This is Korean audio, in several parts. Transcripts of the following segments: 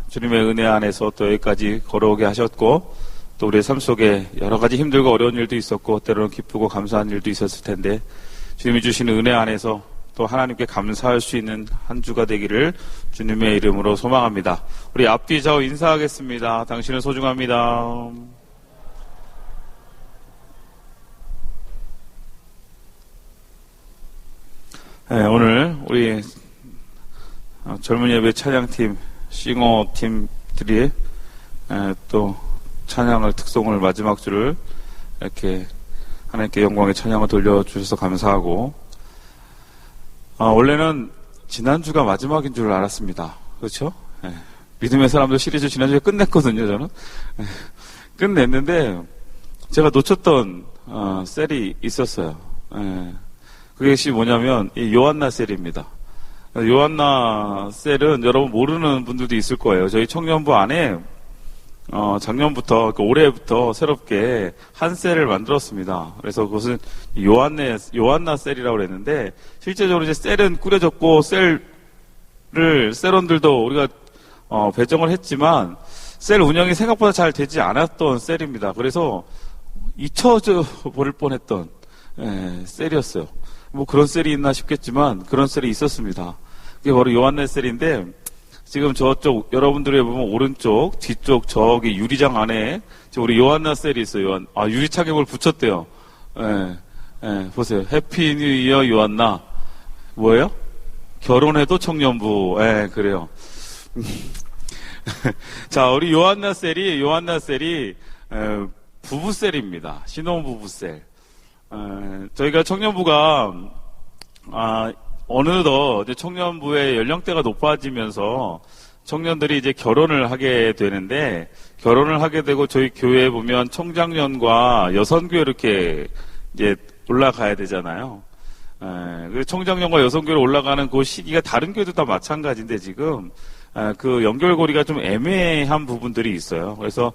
주님의 은혜 안에서 또 여기까지 걸어오게 하셨고, 또 우리의 삶 속에 여러 가지 힘들고 어려운 일도 있었고, 때로는 기쁘고 감사한 일도 있었을 텐데, 주님이 주시는 은혜 안에서 또 하나님께 감사할 수 있는 한 주가 되기를 주님의 이름으로 소망합니다. 우리 앞뒤 좌우 인사하겠습니다. 당신은 소중합니다. 네, 오늘 우리 젊은 예배 찬양팀, 싱어팀들이 또 찬양을, 특송을 마지막 주를 이렇게 하나님께 영광의 찬양을 돌려주셔서 감사하고, 원래는 지난주가 마지막인 줄 알았습니다. 그렇죠? 믿음의 사람들 시리즈 지난주에 끝냈거든요, 저는. 끝냈는데, 제가 놓쳤던, 셀이 있었어요. 그것이 뭐냐면, 이 요한나 셀입니다. 요한나 셀은 여러분 모르는 분들도 있을 거예요. 저희 청년부 안에, 작년부터, 올해부터 새롭게 한 셀을 만들었습니다. 그래서 그것은 요한나 셀이라고 그랬는데, 실제적으로 이제 셀은 꾸려졌고, 셀원들도 우리가, 배정을 했지만, 셀 운영이 생각보다 잘 되지 않았던 셀입니다. 그래서 잊혀져 버릴 뻔했던, 셀이었어요. 뭐 그런 셀이 있나 싶겠지만, 그런 셀이 있었습니다. 그게 바로 요한나 셀인데, 지금 저쪽, 여러분들이 보면 오른쪽, 뒤쪽, 저기 유리장 안에, 지금 우리 요한나 셀이 있어요. 유리창에 붙였대요. 보세요. 해피 뉴 이어 요한나. 뭐예요? 결혼해도 청년부. 그래요. 자, 우리 요한나 셀이, 부부셀입니다. 신혼부부셀. 저희가 청년부가, 어느덧 청년부의 연령대가 높아지면서 청년들이 이제 결혼을 하게 되는데, 결혼을 하게 되고 저희 교회에 보면 청장년과 여선교회 이렇게 이제 올라가야 되잖아요. 청장년과 여선교회로 올라가는 그 시기가 다른 교회도 다 마찬가지인데 지금 그 연결고리가 좀 애매한 부분들이 있어요. 그래서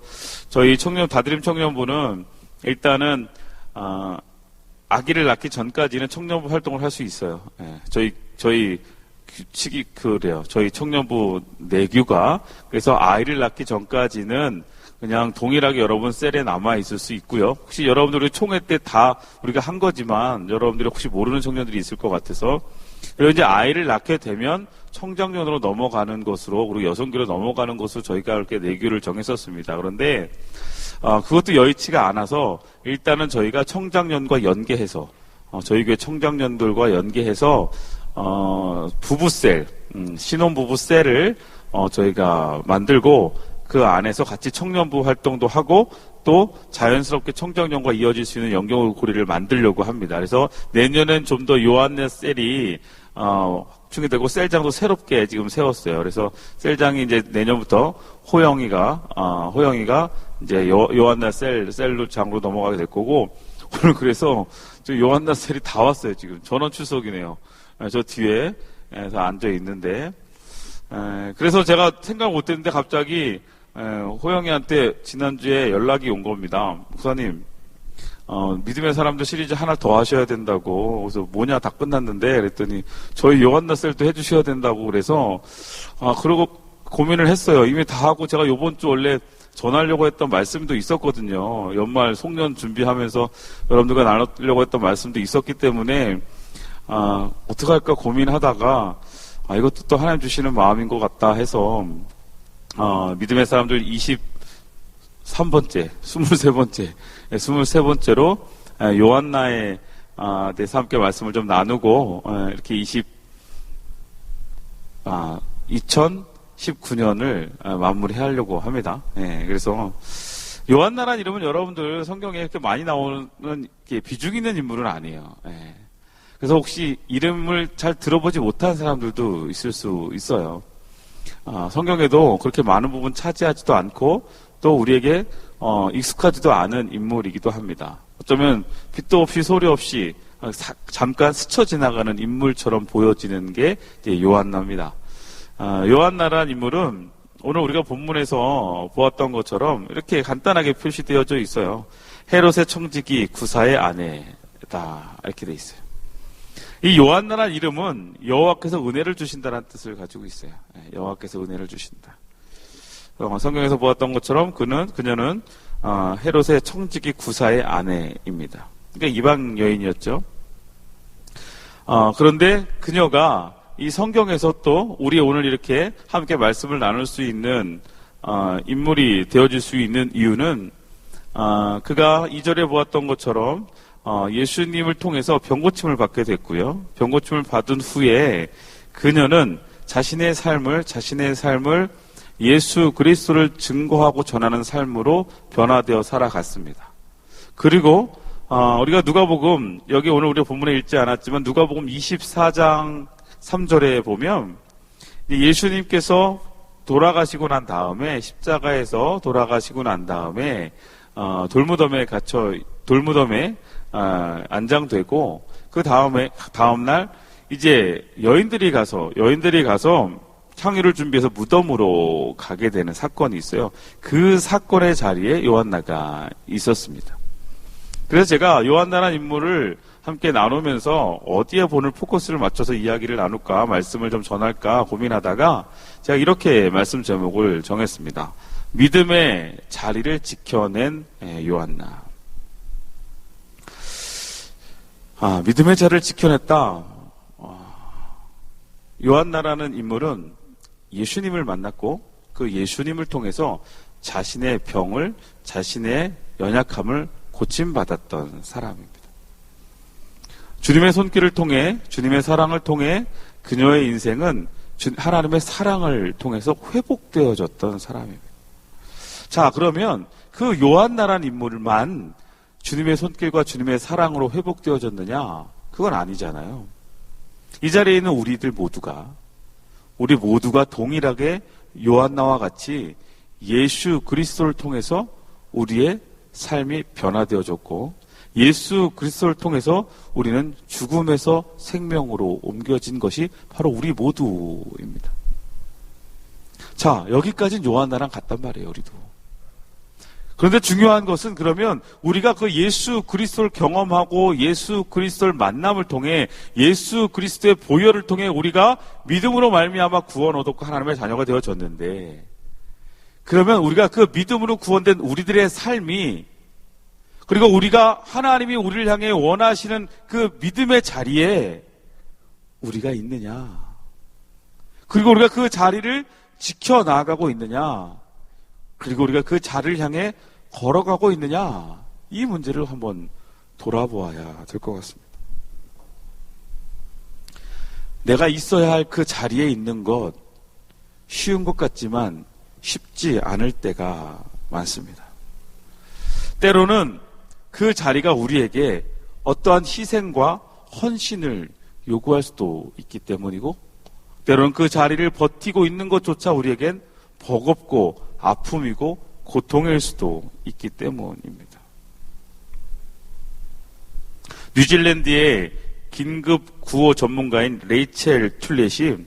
저희 다드림 청년부는 일단은 아기를 낳기 전까지는 청년부 활동을 할 수 있어요. 저희 규칙이 그래요. 저희 청년부 내규가. 그래서 아이를 낳기 전까지는 그냥 동일하게 여러분 셀에 남아 있을 수 있고요. 혹시 여러분들이 총회 때 다 우리가 한 거지만 여러분들이 혹시 모르는 청년들이 있을 것 같아서, 그리고 이제 아이를 낳게 되면 청장년으로 넘어가는 것으로, 그리고 여성교로 넘어가는 것으로 저희가 이렇게 내규를 정했었습니다. 그런데 그것도 여의치가 않아서 일단은 저희가 청장년과 연계해서, 저희 교회 청장년들과 연계해서 부부셀, 신혼부부셀을 저희가 만들고, 그 안에서 같이 청년부 활동도 하고 또 자연스럽게 청장년과 이어질 수 있는 연결고리를 만들려고 합니다. 그래서 내년엔 좀 더 요한나 셀이 확충이 되고, 셀장도 새롭게 지금 세웠어요. 그래서 셀장이 이제 내년부터 호영이가 이제 요한나 셀로 장으로 넘어가게 될 거고, 오늘 그래서 저 요한나 셀이 다 왔어요. 지금 전원 출석이네요. 저 뒤에 앉아 있는데, 그래서 제가 생각 못했는데 갑자기 호영이한테 지난주에 연락이 온 겁니다. 목사님, 믿음의 사람들 시리즈 하나 더 하셔야 된다고. 그래서 뭐냐, 다 끝났는데. 그랬더니 저희 요한나 셀도 해주셔야 된다고. 그래서 그러고 고민을 했어요. 이미 다 하고 제가 요번 주 원래 전하려고 했던 말씀도 있었거든요. 연말 송년 준비하면서 여러분들과 나누려고 했던 말씀도 있었기 때문에 어떡할까 고민하다가 이것도 또 하나님 주시는 마음인 것 같다 해서 믿음의 사람들 23번째, 23번째로 요한나에 대해서 함께 말씀을 좀 나누고 이렇게 2019년을 마무리하려고 합니다. 그래서 요한나라는 이름은 여러분들 성경에 이렇게 많이 나오는 비중 있는 인물은 아니에요. 그래서 혹시 이름을 잘 들어보지 못한 사람들도 있을 수 있어요. 성경에도 그렇게 많은 부분 차지하지도 않고 또 우리에게 익숙하지도 않은 인물이기도 합니다. 어쩌면 빛도 없이 소리 없이 잠깐 스쳐 지나가는 인물처럼 보여지는 게 이제 요한나입니다. 요한나라는 인물은 오늘 우리가 본문에서 보았던 것처럼 이렇게 간단하게 표시되어져 있어요. 헤롯의 청지기 구사의 아내다, 이렇게 돼 있어요. 이 요한나라는 이름은 여호와께서 은혜를 주신다는 뜻을 가지고 있어요. 여호와께서 은혜를 주신다. 성경에서 보았던 것처럼 그녀는 헤롯의 청지기 구사의 아내입니다. 그러니까 이방 여인이었죠. 그런데 그녀가 이 성경에서 또 우리 오늘 이렇게 함께 말씀을 나눌 수 있는 인물이 되어질 수 있는 이유는 그가 2절에 보았던 것처럼 예수님을 통해서 병고침을 받게 됐고요. 병고침을 받은 후에 그녀는 자신의 삶을 예수 그리스도를 증거하고 전하는 삶으로 변화되어 살아갔습니다. 그리고 우리가 누가복음, 여기 오늘 우리가 본문에 읽지 않았지만 누가복음 24장 3절에 보면 예수님께서 돌아가시고 난 다음에, 십자가에서 돌아가시고 난 다음에 돌무덤에 안장되고 그 다음날 이제 여인들이 가서 향유를 준비해서 무덤으로 가게 되는 사건이 있어요. 그 사건의 자리에 요한나가 있었습니다. 그래서 제가 요한나라는 인물을 함께 나누면서 어디에 오늘 포커스를 맞춰서 이야기를 나눌까, 말씀을 좀 전할까 고민하다가 제가 이렇게 말씀 제목을 정했습니다. 믿음의 자리를 지켜낸 요한나. 믿음의 자리를 지켜냈다. 요한나라는 인물은 예수님을 만났고 그 예수님을 통해서 자신의 병을, 자신의 연약함을 고침받았던 사람입니다. 주님의 손길을 통해, 주님의 사랑을 통해 그녀의 인생은 하나님의 사랑을 통해서 회복되어졌던 사람입니다. 자, 그러면 그 요한나라는 인물만 주님의 손길과 주님의 사랑으로 회복되어졌느냐? 그건 아니잖아요. 이 자리에 있는 우리 모두가 동일하게 요한나와 같이 예수 그리스도를 통해서 우리의 삶이 변화되어졌고, 예수 그리스도를 통해서 우리는 죽음에서 생명으로 옮겨진 것이 바로 우리 모두입니다. 자, 여기까지는 요한나랑 같단 말이에요, 우리도. 그런데 중요한 것은 그러면 우리가 그 예수 그리스도를 경험하고 예수 그리스도를 만남을 통해 예수 그리스도의 보혈을 통해 우리가 믿음으로 말미암아 구원 얻었고 하나님의 자녀가 되어졌는데, 그러면 우리가 그 믿음으로 구원된 우리들의 삶이, 그리고 우리가 하나님이 우리를 향해 원하시는 그 믿음의 자리에 우리가 있느냐, 그리고 우리가 그 자리를 지켜나가고 있느냐, 그리고 우리가 그 자리를 향해 걸어가고 있느냐, 이 문제를 한번 돌아보아야 될 것 같습니다. 내가 있어야 할 그 자리에 있는 것, 쉬운 것 같지만 쉽지 않을 때가 많습니다. 때로는 그 자리가 우리에게 어떠한 희생과 헌신을 요구할 수도 있기 때문이고, 때로는 그 자리를 버티고 있는 것조차 우리에겐 버겁고 아픔이고 고통일 수도 있기 때문입니다. 뉴질랜드의 긴급 구호 전문가인 레이첼 툴렛이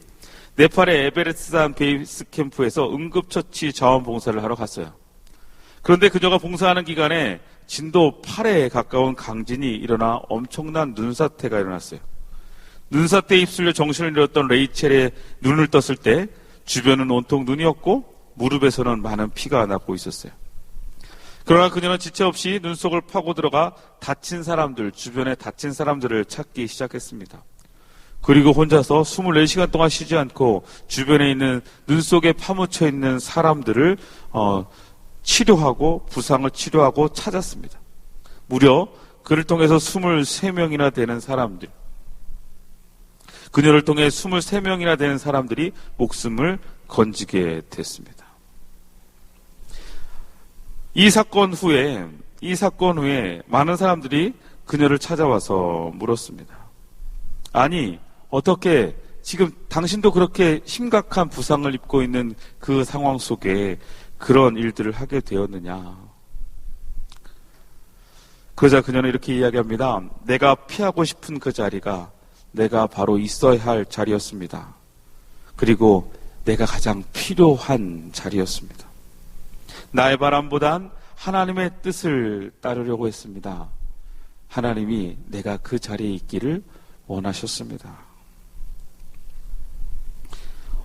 네팔의 에베레스트산 베이스 캠프에서 응급처치 자원봉사를 하러 갔어요. 그런데 그녀가 봉사하는 기간에 진도 8에 가까운 강진이 일어나 엄청난 눈사태가 일어났어요. 눈사태에 휩쓸려 정신을 잃었던 레이첼의 눈을 떴을 때 주변은 온통 눈이었고 무릎에서는 많은 피가 나고 있었어요. 그러나 그녀는 지체 없이 눈 속을 파고 들어가 주변에 다친 사람들을 찾기 시작했습니다. 그리고 혼자서 24시간 동안 쉬지 않고 주변에 있는 눈 속에 파묻혀 있는 사람들을 치료하고 부상을 치료하고 찾았습니다. 무려 그를 통해서 23명이나 되는 사람들, 그녀를 통해 23명이나 되는 사람들이 목숨을 건지게 됐습니다. 이 사건 후에 많은 사람들이 그녀를 찾아와서 물었습니다. 아니, 어떻게 지금 당신도 그렇게 심각한 부상을 입고 있는 그 상황 속에 그런 일들을 하게 되었느냐? 그러자 그녀는 이렇게 이야기합니다. 내가 피하고 싶은 그 자리가 내가 바로 있어야 할 자리였습니다. 그리고 내가 가장 필요한 자리였습니다. 나의 바람보단 하나님의 뜻을 따르려고 했습니다. 하나님이 내가 그 자리에 있기를 원하셨습니다.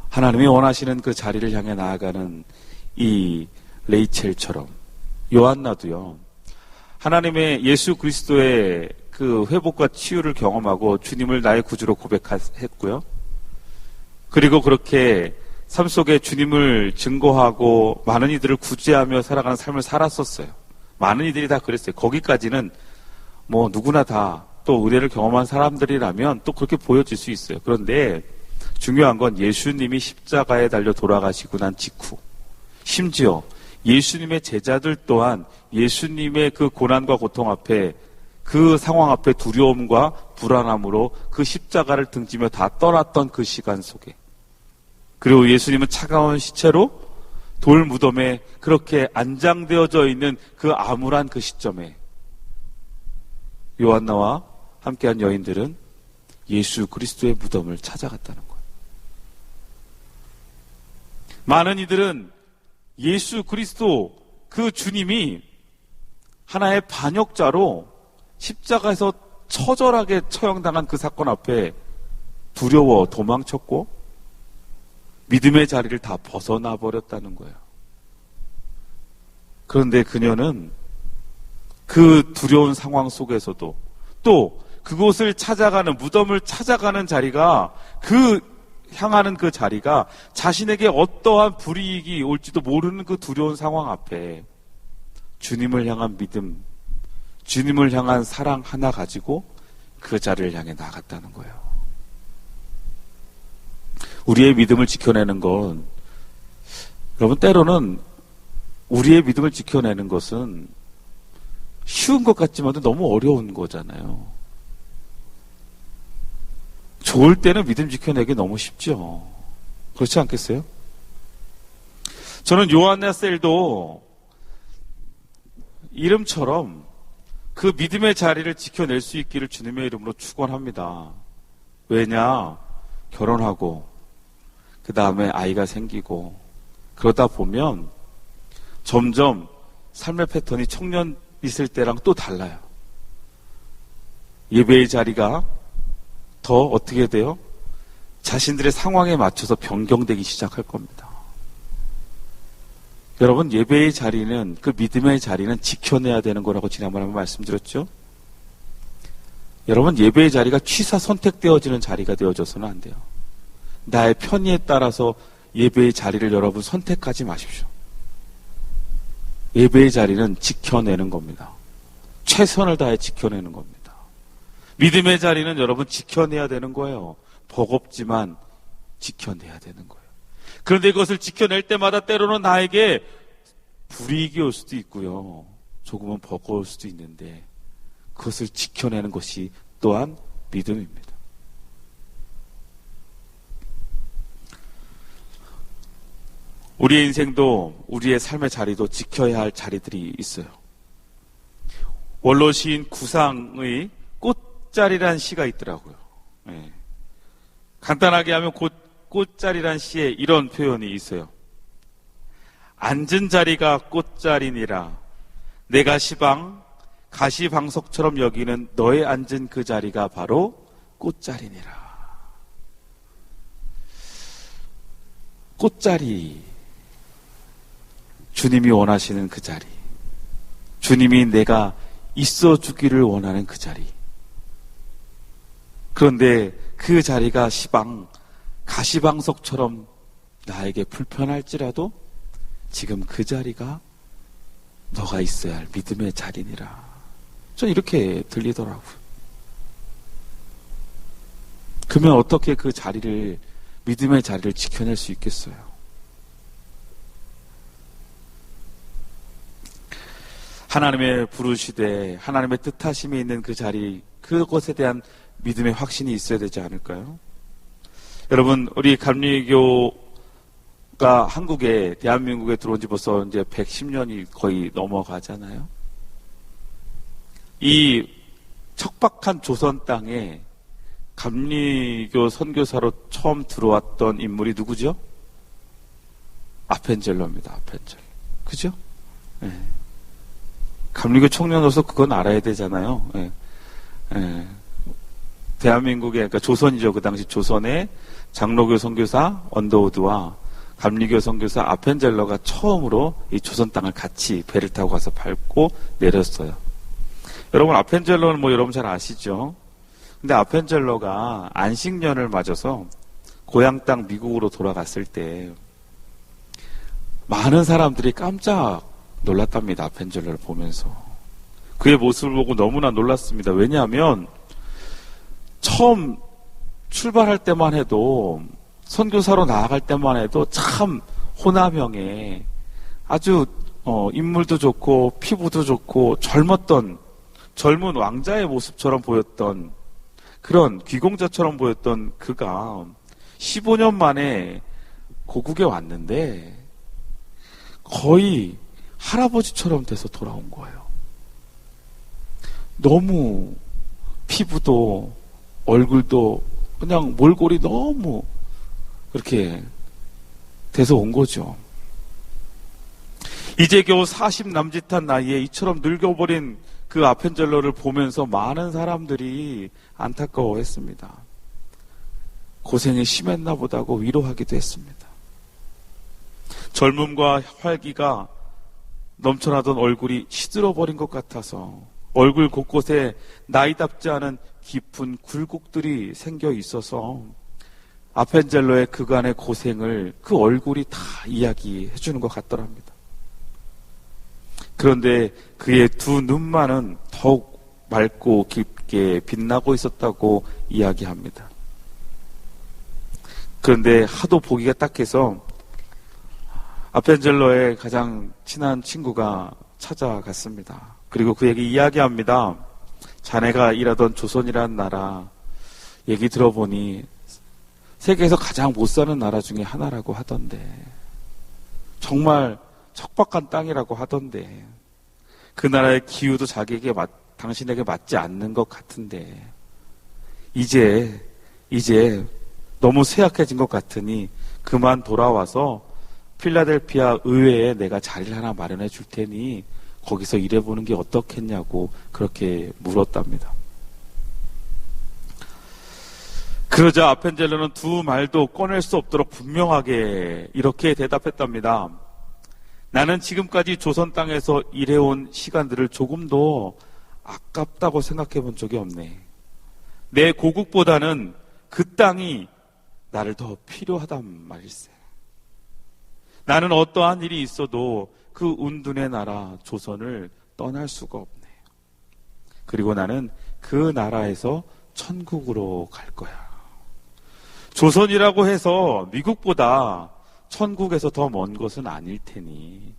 하나님이 원하시는 그 자리를 향해 나아가는 이 레이첼처럼 요한나도요, 하나님의 예수 그리스도의 그 회복과 치유를 경험하고 주님을 나의 구주로 고백했고요. 그리고 그렇게 삶 속에 주님을 증거하고 많은 이들을 구제하며 살아가는 삶을 살았었어요. 많은 이들이 다 그랬어요. 거기까지는 뭐 누구나 다 또 은혜를 경험한 사람들이라면 또 그렇게 보여질 수 있어요. 그런데 중요한 건 예수님이 십자가에 달려 돌아가시고 난 직후, 심지어 예수님의 제자들 또한 예수님의 그 고난과 고통 앞에, 그 상황 앞에 두려움과 불안함으로 그 십자가를 등지며 다 떠났던 그 시간 속에, 그리고 예수님은 차가운 시체로 돌 무덤에 그렇게 안장되어져 있는 그 암울한 그 시점에 요한나와 함께한 여인들은 예수 그리스도의 무덤을 찾아갔다는 거예요. 많은 이들은 예수 그리스도 그 주님이 하나의 반역자로 십자가에서 처절하게 처형당한 그 사건 앞에 두려워 도망쳤고 믿음의 자리를 다 벗어나 버렸다는 거예요. 그런데 그녀는 그 두려운 상황 속에서도 또 그곳을 찾아가는, 무덤을 찾아가는 자리가, 그 향하는 그 자리가 자신에게 어떠한 불이익이 올지도 모르는 그 두려운 상황 앞에 주님을 향한 믿음, 주님을 향한 사랑 하나 가지고 그 자리를 향해 나갔다는 거예요. 우리의 믿음을 지켜내는 건, 여러분, 때로는 우리의 믿음을 지켜내는 것은 쉬운 것 같지만도 너무 어려운 거잖아요. 좋을 때는 믿음 지켜내기 너무 쉽죠. 그렇지 않겠어요? 저는 요한나 셀도 이름처럼 그 믿음의 자리를 지켜낼 수 있기를 주님의 이름으로 축원합니다. 왜냐? 결혼하고 그 다음에 아이가 생기고 그러다 보면 점점 삶의 패턴이 청년 있을 때랑 또 달라요. 예배의 자리가 더 어떻게 돼요? 자신들의 상황에 맞춰서 변경되기 시작할 겁니다. 여러분, 예배의 자리는, 그 믿음의 자리는 지켜내야 되는 거라고 지난번에 한번 말씀드렸죠? 여러분, 예배의 자리가 취사 선택되어지는 자리가 되어져서는 안 돼요. 나의 편의에 따라서 예배의 자리를 여러분 선택하지 마십시오. 예배의 자리는 지켜내는 겁니다. 최선을 다해 지켜내는 겁니다. 믿음의 자리는 여러분 지켜내야 되는 거예요. 버겁지만 지켜내야 되는 거예요. 그런데 이것을 지켜낼 때마다 때로는 나에게 불이익이 올 수도 있고요. 조금은 버거울 수도 있는데 그것을 지켜내는 것이 또한 믿음입니다. 우리의 인생도, 우리의 삶의 자리도 지켜야 할 자리들이 있어요. 원로 시인 구상의 꽃자리란 시가 있더라고요. 네. 간단하게 하면 꽃자리란 시에 이런 표현이 있어요. 앉은 자리가 꽃자리니라. 내가 시방 가시방석처럼 여기는 너의 앉은 그 자리가 바로 꽃자리니라. 꽃자리, 주님이 원하시는 그 자리, 주님이 내가 있어 주기를 원하는 그 자리. 그런데 그 자리가 가시방석처럼 나에게 불편할지라도 지금 그 자리가 너가 있어야 할 믿음의 자리니라. 전 이렇게 들리더라고요. 그러면 어떻게 그 자리를, 믿음의 자리를 지켜낼 수 있겠어요? 하나님의 부르시되 하나님의 뜻하심이 있는 그 자리, 그것에 대한 믿음의 확신이 있어야 되지 않을까요? 여러분, 우리 감리교가 한국에, 대한민국에 들어온 지 벌써 이제 110년이 거의 넘어가잖아요. 이 척박한 조선 땅에 감리교 선교사로 처음 들어왔던 인물이 누구죠? 아펜젤러입니다. 아펜젤러. 그죠? 네. 감리교 청년으로서 그건 알아야 되잖아요. 네. 네. 대한민국의, 그러니까 조선이죠. 그 당시 조선의 장로교 선교사 언더우드와 감리교 선교사 아펜젤러가 처음으로 이 조선 땅을 같이 배를 타고 가서 밟고 내렸어요. 여러분, 아펜젤러는 뭐 여러분 잘 아시죠? 근데 아펜젤러가 안식년을 맞아서 고향 땅 미국으로 돌아갔을 때 많은 사람들이 깜짝 놀랐답니다. 아펜젤러를 보면서. 그의 모습을 보고 너무나 놀랐습니다. 왜냐하면 처음 출발할 때만 해도, 선교사로 나아갈 때만 해도 참 호남형에 아주 인물도 좋고 피부도 좋고 젊은 왕자의 모습처럼 보였던, 그런 귀공자처럼 보였던 그가 15년 만에 고국에 왔는데 거의 할아버지처럼 돼서 돌아온 거예요. 너무 피부도 얼굴도 그냥 몰골이 너무 그렇게 돼서 온 거죠. 이제 겨우 40 남짓한 나이에 이처럼 늙어버린 그 아펜젤러를 보면서 많은 사람들이 안타까워했습니다. 고생이 심했나 보다고 위로하기도 했습니다. 젊음과 활기가 넘쳐나던 얼굴이 시들어버린 것 같아서 얼굴 곳곳에 나이답지 않은 깊은 굴곡들이 생겨 있어서 아펜젤러의 그간의 고생을 그 얼굴이 다 이야기해 주는 것 같더랍니다. 그런데 그의 두 눈만은 더욱 맑고 깊게 빛나고 있었다고 이야기합니다. 그런데 하도 보기가 딱해서 아펜젤러의 가장 친한 친구가 찾아갔습니다. 그리고 그에게 이야기합니다. 자네가 일하던 조선이라는 나라 얘기 들어보니 세계에서 가장 못 사는 나라 중에 하나라고 하던데, 정말 척박한 땅이라고 하던데, 그 나라의 기후도 당신에게 맞지 않는 것 같은데, 이제 너무 쇠약해진 것 같으니 그만 돌아와서 필라델피아 의회에 내가 자리를 하나 마련해 줄 테니 거기서 일해보는 게 어떻겠냐고 그렇게 물었답니다. 그러자 아펜젤러는 두 말도 꺼낼 수 없도록 분명하게 이렇게 대답했답니다. 나는 지금까지 조선 땅에서 일해온 시간들을 조금도 아깝다고 생각해 본 적이 없네. 내 고국보다는 그 땅이 나를 더 필요하단 말일세. 나는 어떠한 일이 있어도 그 운둔의 나라 조선을 떠날 수가 없네. 그리고 나는 그 나라에서 천국으로 갈 거야. 조선이라고 해서 미국보다 천국에서 더 먼 것은 아닐 테니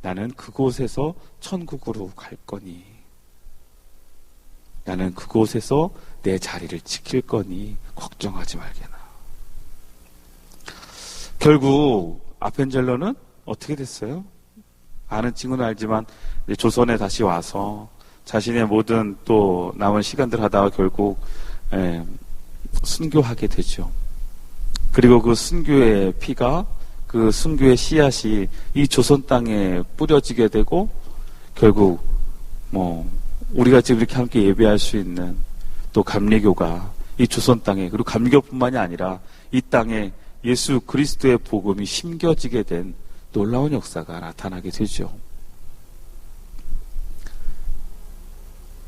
나는 그곳에서 천국으로 갈 거니, 나는 그곳에서 내 자리를 지킬 거니 걱정하지 말게나. 결국 아펜젤러는 어떻게 됐어요? 아는 친구는 알지만 조선에 다시 와서 자신의 모든 또 남은 시간들 하다가 결국 순교하게 되죠. 그리고 그 순교의 피가, 그 순교의 씨앗이 이 조선 땅에 뿌려지게 되고, 결국 우리가 지금 이렇게 함께 예배할 수 있는 또 감리교가 이 조선 땅에, 그리고 감리교뿐만이 아니라 이 땅에 예수 그리스도의 복음이 심겨지게 된 놀라운 역사가 나타나게 되죠.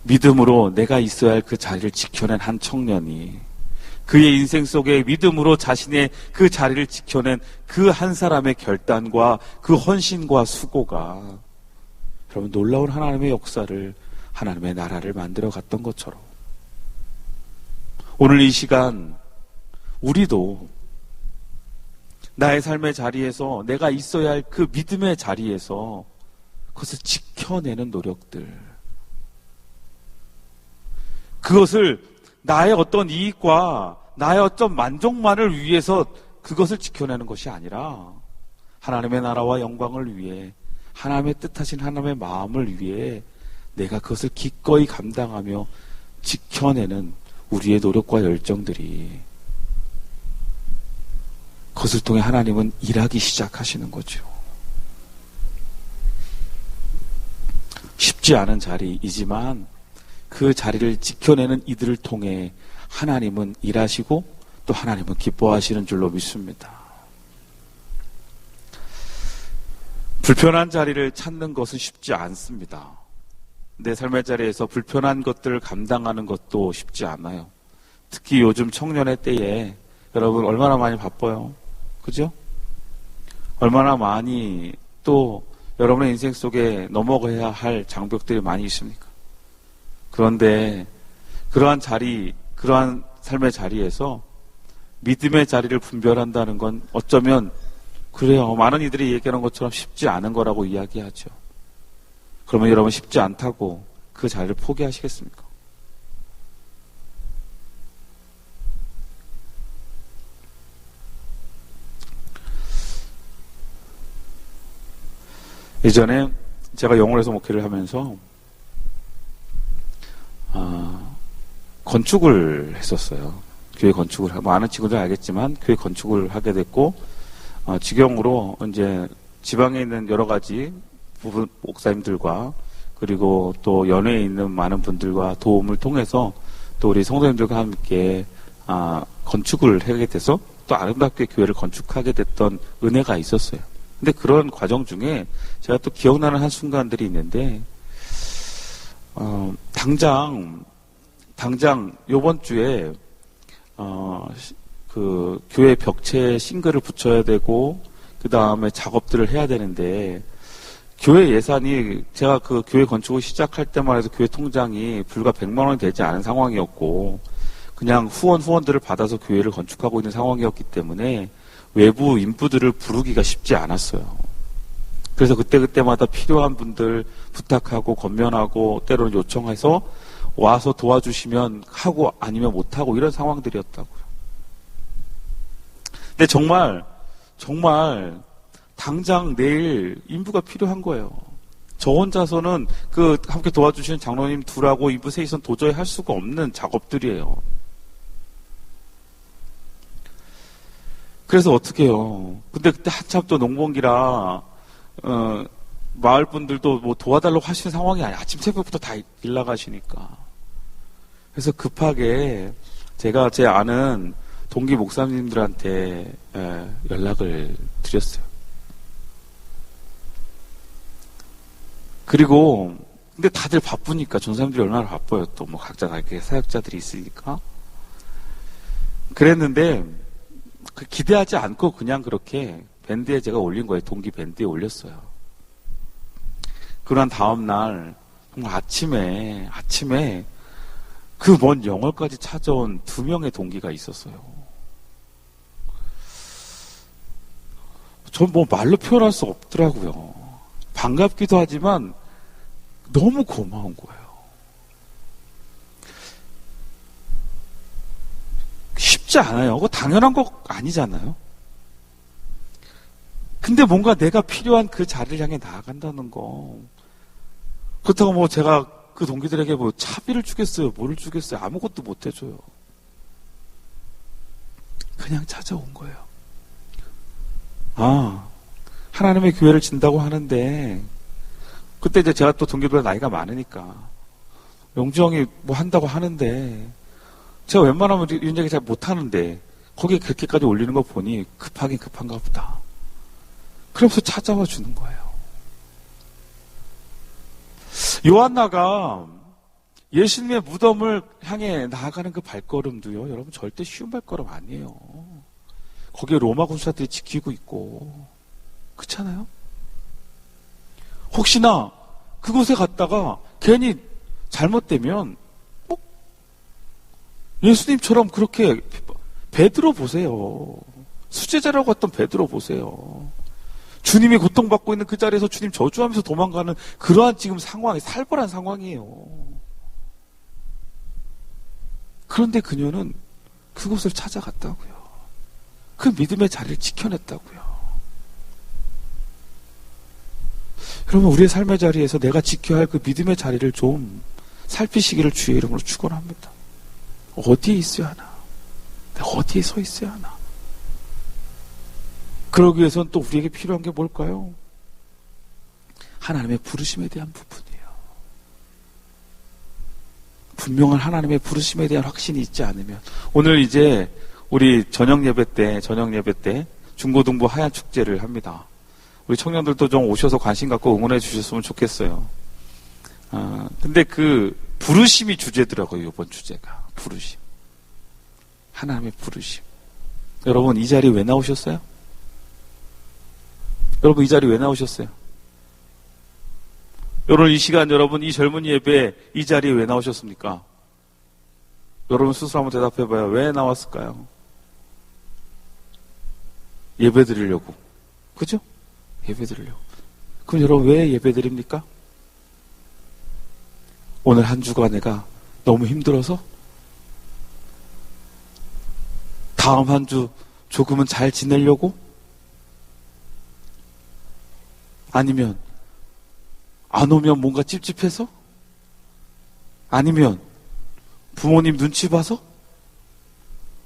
믿음으로 내가 있어야 할 그 자리를 지켜낸 한 청년이, 그의 인생 속에 믿음으로 자신의 그 자리를 지켜낸 그 한 사람의 결단과 그 헌신과 수고가, 여러분, 놀라운 하나님의 역사를, 하나님의 나라를 만들어 갔던 것처럼 오늘 이 시간 우리도 나의 삶의 자리에서, 내가 있어야 할 그 믿음의 자리에서 그것을 지켜내는 노력들, 그것을 나의 어떤 이익과 나의 어떤 만족만을 위해서 그것을 지켜내는 것이 아니라 하나님의 나라와 영광을 위해, 하나님의 뜻하신 하나님의 마음을 위해 내가 그것을 기꺼이 감당하며 지켜내는 우리의 노력과 열정들이, 그것을 통해 하나님은 일하기 시작하시는 거죠. 쉽지 않은 자리이지만 그 자리를 지켜내는 이들을 통해 하나님은 일하시고 또 하나님은 기뻐하시는 줄로 믿습니다. 불편한 자리를 찾는 것은 쉽지 않습니다. 내 삶의 자리에서 불편한 것들을 감당하는 것도 쉽지 않아요. 특히 요즘 청년의 때에 여러분 얼마나 많이 바빠요. 그죠? 얼마나 많이 또 여러분의 인생 속에 넘어가야 할 장벽들이 많이 있습니까? 그런데 그러한 삶의 자리에서 믿음의 자리를 분별한다는 건 어쩌면 그래요. 많은 이들이 얘기하는 것처럼 쉽지 않은 거라고 이야기하죠. 그러면 여러분 쉽지 않다고 그 자리를 포기하시겠습니까? 예전에 제가 영월에서 목회를 하면서 건축을 했었어요. 교회 건축을 하고 아는 친구들 알겠지만 교회 건축을 하게 됐고 직영으로 이제 지방에 있는 여러 가지 부분 목사님들과 그리고 또 연회에 있는 많은 분들과 도움을 통해서 또 우리 성도님들과 함께 건축을 하게 돼서 또 아름답게 교회를 건축하게 됐던 은혜가 있었어요. 근데 그런 과정 중에 제가 또 기억나는 한 순간들이 있는데 당장 요번 주에 그 교회 벽체에 싱글을 붙여야 되고 그 다음에 작업들을 해야 되는데 교회 예산이 제가 그 교회 건축을 시작할 때만 해도 교회 통장이 불과 100만 원이 되지 않은 상황이었고 그냥 후원들을 받아서 교회를 건축하고 있는 상황이었기 때문에 외부 인부들을 부르기가 쉽지 않았어요. 그래서 그때마다 필요한 분들 부탁하고 건면하고 때로는 요청해서 와서 도와주시면 하고 아니면 못하고 이런 상황들이었다고요. 근데 정말 당장 내일 인부가 필요한 거예요. 저 혼자서는 그 함께 도와주시는 장로님 둘하고 인부 셋이선 도저히 할 수가 없는 작업들이에요. 그래서 어떻게 해요? 근데 그때 한참 또 농번기라 마을 분들도 뭐 도와달라고 하시는 상황이 아니에요. 아침 새벽부터 다 일 나가시니까. 그래서 급하게 제가 제 아는 동기 목사님들한테 연락을 드렸어요. 그리고 근데 다들 바쁘니까 전사님들이 얼마나 바빠요. 또 뭐 각자 다 이렇게 사역자들이 있으니까. 그랬는데 기대하지 않고 그냥 그렇게 밴드에 제가 올린 거예요. 동기 밴드에 올렸어요. 그러한 다음날 정말 아침에 그 먼 영월까지 찾아온 2명의 동기가 있었어요. 전 뭐 말로 표현할 수 없더라고요. 반갑기도 하지만 너무 고마운 거예요. 쉽지 않아요. 그거 당연한 거 아니잖아요. 근데 뭔가 내가 필요한 그 자리를 향해 나아간다는 거. 그렇다고 뭐 제가 그 동기들에게 뭐 차비를 주겠어요? 뭐를 주겠어요? 아무것도 못 해줘요. 그냥 찾아온 거예요. 하나님의 교회를 진다고 하는데, 그때 이제 제가 또 동기들보다 나이가 많으니까, 영주 형이 뭐 한다고 하는데, 제가 웬만하면 이런 얘기 잘 못하는데 거기에 그렇게까지 올리는 거 보니 급하긴 급한가 보다. 그러면서 찾아와 주는 거예요. 요한나가 예수님의 무덤을 향해 나아가는 그 발걸음도요, 여러분 절대 쉬운 발걸음 아니에요. 거기에 로마 군사들이 지키고 있고 그렇잖아요. 혹시나 그곳에 갔다가 괜히 잘못되면 예수님처럼 그렇게 베드로 보세요. 수제자라고 했던 베드로 보세요. 주님이 고통받고 있는 그 자리에서 주님 저주하면서 도망가는 그러한 지금 상황이 살벌한 상황이에요. 그런데 그녀는 그곳을 찾아갔다고요. 그 믿음의 자리를 지켜냈다고요. 여러분, 우리의 삶의 자리에서 내가 지켜야 할 그 믿음의 자리를 좀 살피시기를 주의 이름으로 축원합니다. 어디에 있어야 하나? 내가 어디에 서 있어야 하나? 그러기 위해서는 또 우리에게 필요한 게 뭘까요? 하나님의 부르심에 대한 부분이에요. 분명한 하나님의 부르심에 대한 확신이 있지 않으면, 오늘 이제 우리 저녁 예배 때 중고등부 하얀 축제를 합니다. 우리 청년들도 좀 오셔서 관심 갖고 응원해 주셨으면 좋겠어요. 근데 그 부르심이 주제더라고요. 이번 주제가 부르심, 하나님의 부르심. 여러분, 이 자리에 왜 나오셨어요? 여러분, 이 자리에 왜 나오셨어요? 여러분, 이 시간, 여러분, 이 젊은이 예배에 이 자리에 왜 나오셨습니까? 여러분 스스로 한번 대답해봐요. 왜 나왔을까요? 예배 드리려고. 그죠? 예배 드리려고. 그럼 여러분, 왜 예배 드립니까? 오늘 한 주가 내가 너무 힘들어서 다음 한 주 조금은 잘 지내려고? 아니면 안 오면 뭔가 찝찝해서? 아니면 부모님 눈치 봐서?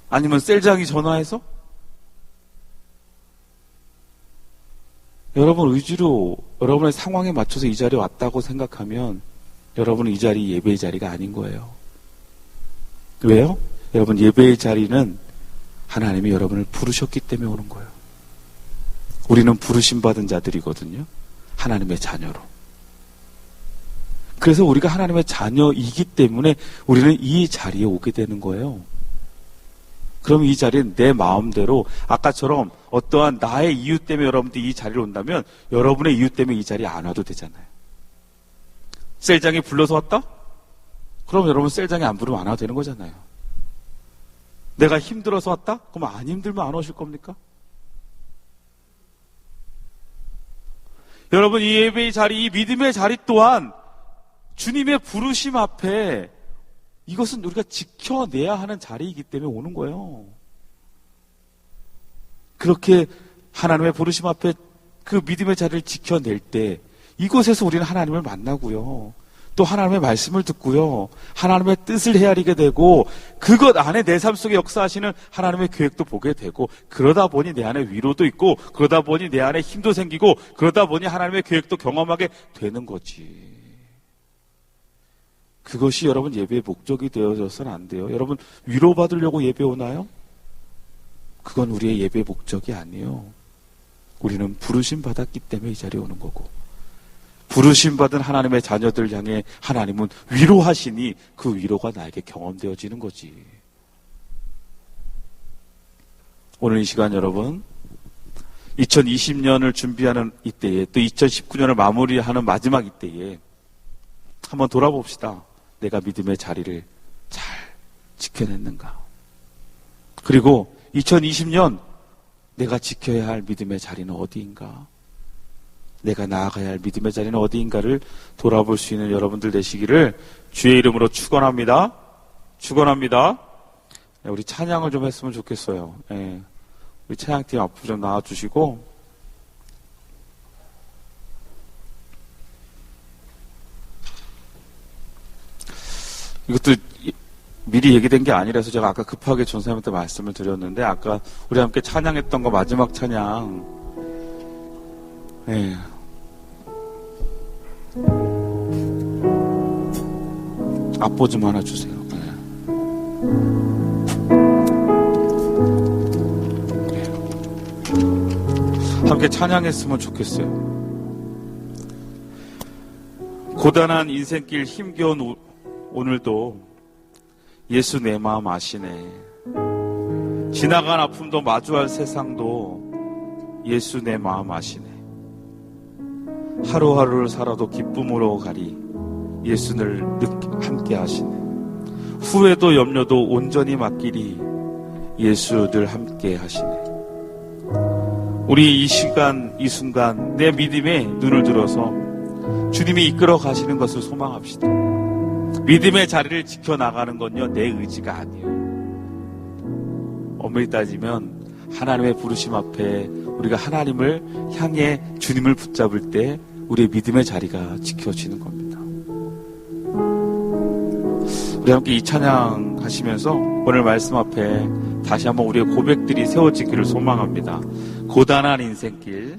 아니면 셀장이 전화해서? 여러분 의지로 여러분의 상황에 맞춰서 이 자리에 왔다고 생각하면 여러분은 이 자리 예배의 자리가 아닌 거예요. 왜요? 여러분, 예배의 자리는 하나님이 여러분을 부르셨기 때문에 오는 거예요. 우리는 부르심 받은 자들이거든요. 하나님의 자녀로. 그래서 우리가 하나님의 자녀이기 때문에 우리는 이 자리에 오게 되는 거예요. 그럼 이 자리는 내 마음대로 아까처럼 어떠한 나의 이유 때문에 여러분들이 이 자리에 온다면 여러분의 이유 때문에 이 자리에 안 와도 되잖아요. 셀장이 불러서 왔다? 그럼 여러분 셀장이 안 부르면 안 와도 되는 거잖아요. 내가 힘들어서 왔다? 그럼 안 힘들면 안 오실 겁니까? 여러분, 이 예배의 자리, 이 믿음의 자리 또한 주님의 부르심 앞에 이것은 우리가 지켜내야 하는 자리이기 때문에 오는 거예요. 그렇게 하나님의 부르심 앞에 그 믿음의 자리를 지켜낼 때 이곳에서 우리는 하나님을 만나고요. 또 하나님의 말씀을 듣고요. 하나님의 뜻을 헤아리게 되고 그것 안에 내 삶 속에 역사하시는 하나님의 계획도 보게 되고 그러다 보니 내 안에 위로도 있고 그러다 보니 내 안에 힘도 생기고 그러다 보니 하나님의 계획도 경험하게 되는 거지. 그것이 여러분 예배의 목적이 되어져서는 안 돼요. 여러분 위로받으려고 예배 오나요? 그건 우리의 예배의 목적이 아니에요. 우리는 부르심 받았기 때문에 이 자리에 오는 거고 부르심 받은 하나님의 자녀들 향해 하나님은 위로하시니 그 위로가 나에게 경험되어지는 거지. 오늘 이 시간 여러분 2020년을 준비하는 이때에 또 2019년을 마무리하는 마지막 이때에 한번 돌아봅시다. 내가 믿음의 자리를 잘 지켜냈는가? 그리고 2020년 내가 지켜야 할 믿음의 자리는 어디인가? 내가 나아가야 할 믿음의 자리는 어디인가를 돌아볼 수 있는 여러분들 되시기를 주의 이름으로 축원합니다. 축원합니다. 우리 찬양을 좀 했으면 좋겠어요. 우리 찬양팀 앞으로 좀 나와주시고 이것도 미리 얘기된 게 아니라서 제가 아까 급하게 전사님한테 말씀을 드렸는데 아까 우리 함께 찬양했던 거 마지막 찬양 앞보 좀 하나 주세요. 함께 찬양했으면 좋겠어요. 고단한 인생길 힘겨운 오늘도 예수 내 마음 아시네. 지나간 아픔도 마주할 세상도 예수 내 마음 아시네. 하루하루를 살아도 기쁨으로 가리 예수를 함께 하시네. 후회도 염려도 온전히 맡기리 예수 늘 함께 하시네. 우리 이 시간 이 순간 내 믿음에 눈을 들어서 주님이 이끌어 가시는 것을 소망합시다. 믿음의 자리를 지켜나가는 건요 내 의지가 아니에요. 엄밀히 따지면 하나님의 부르심 앞에 우리가 하나님을 향해 주님을 붙잡을 때 우리의 믿음의 자리가 지켜지는 겁니다. 우리 함께 이 찬양 하시면서 오늘 말씀 앞에 다시 한번 우리의 고백들이 세워지기를 소망합니다. 고단한 인생길